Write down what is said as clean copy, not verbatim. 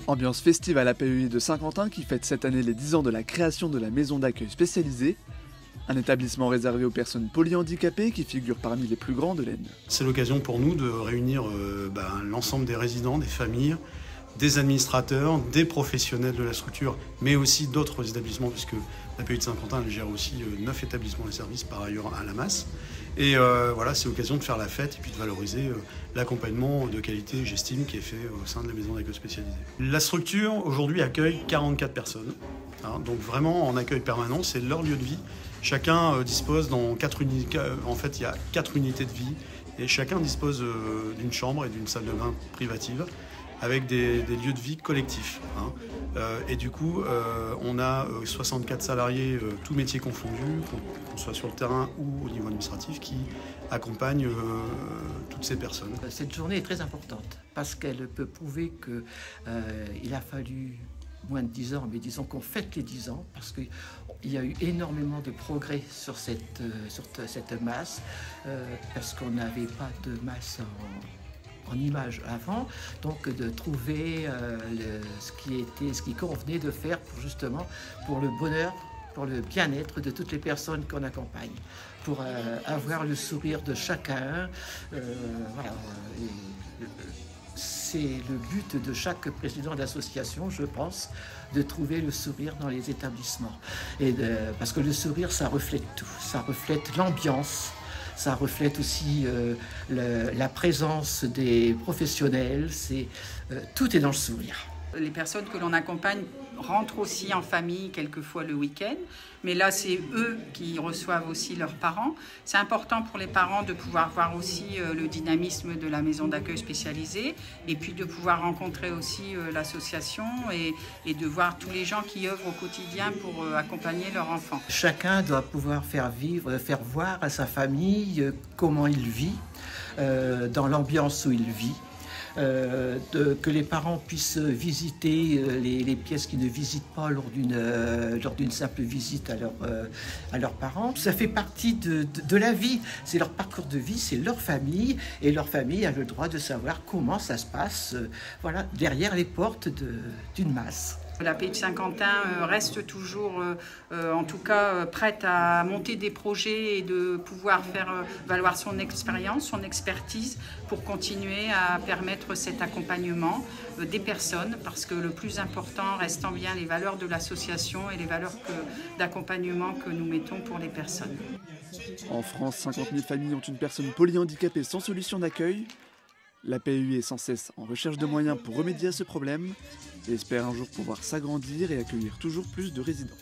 Ambiance festive à la PEI de Saint-Quentin qui fête cette année les 10 ans de la création de la maison d'accueil spécialisée, un établissement réservé aux personnes polyhandicapées qui figure parmi les plus grands de l'Aisne. C'est l'occasion pour nous de réunir l'ensemble des résidents, des familles, des administrateurs, des professionnels de la structure, mais aussi d'autres établissements, puisque la PEI de Saint-Quentin elle gère aussi 9 établissements et services par ailleurs à la masse. Et voilà, c'est l'occasion de faire la fête et puis de valoriser l'accompagnement de qualité, j'estime, qui est fait au sein de la maison d'accueil spécialisée. La structure aujourd'hui accueille 44 personnes, hein, donc vraiment en accueil permanent, c'est leur lieu de vie. Chacun dispose dans 4 unités, en fait il y a 4 unités de vie et chacun dispose d'une chambre et d'une salle de bain privative avec des lieux de vie collectifs. Hein. Et du coup, on a 64 salariés, tous métiers confondus, qu'on soit sur le terrain ou au niveau administratif, qui accompagnent toutes ces personnes. Cette journée est très importante parce qu'elle peut prouver qu'il a fallu moins de 10 ans, mais disons qu'on fête les 10 ans, parce qu'il y a eu énormément de progrès sur cette masse, parce qu'on n'avait pas de masse en images avant, donc de trouver ce qui convenait de faire pour le bonheur, pour le bien-être de toutes les personnes qu'on accompagne, pour avoir le sourire de chacun. Voilà. C'est le but de chaque président d'association, je pense, de trouver le sourire dans les établissements. Parce que le sourire, ça reflète tout. Ça reflète l'ambiance, ça reflète aussi la présence des professionnels. Tout est dans le sourire. Les personnes que l'on accompagne rentrent aussi en famille quelquefois le week-end, mais là c'est eux qui reçoivent aussi leurs parents. C'est important pour les parents de pouvoir voir aussi le dynamisme de la maison d'accueil spécialisée et puis de pouvoir rencontrer aussi l'association et de voir tous les gens qui œuvrent au quotidien pour accompagner leurs enfants. Chacun doit pouvoir faire voir à sa famille comment il vit, dans l'ambiance où il vit. Que les parents puissent visiter les pièces qu'ils ne visitent pas lors d'une simple visite à leurs parents. Ça fait partie de la vie, c'est leur parcours de vie, c'est leur famille, et leur famille a le droit de savoir comment ça se passe voilà, derrière les portes d'une masse. La PEI de Saint-Quentin reste toujours, en tout cas, prête à monter des projets et de pouvoir faire valoir son expérience, son expertise pour continuer à permettre cet accompagnement des personnes, parce que le plus important restant bien les valeurs de l'association et les valeurs d'accompagnement que nous mettons pour les personnes. En France, 50 000 familles ont une personne polyhandicapée sans solution d'accueil. La PEI est sans cesse en recherche de moyens pour remédier à ce problème et espère un jour pouvoir s'agrandir et accueillir toujours plus de résidents.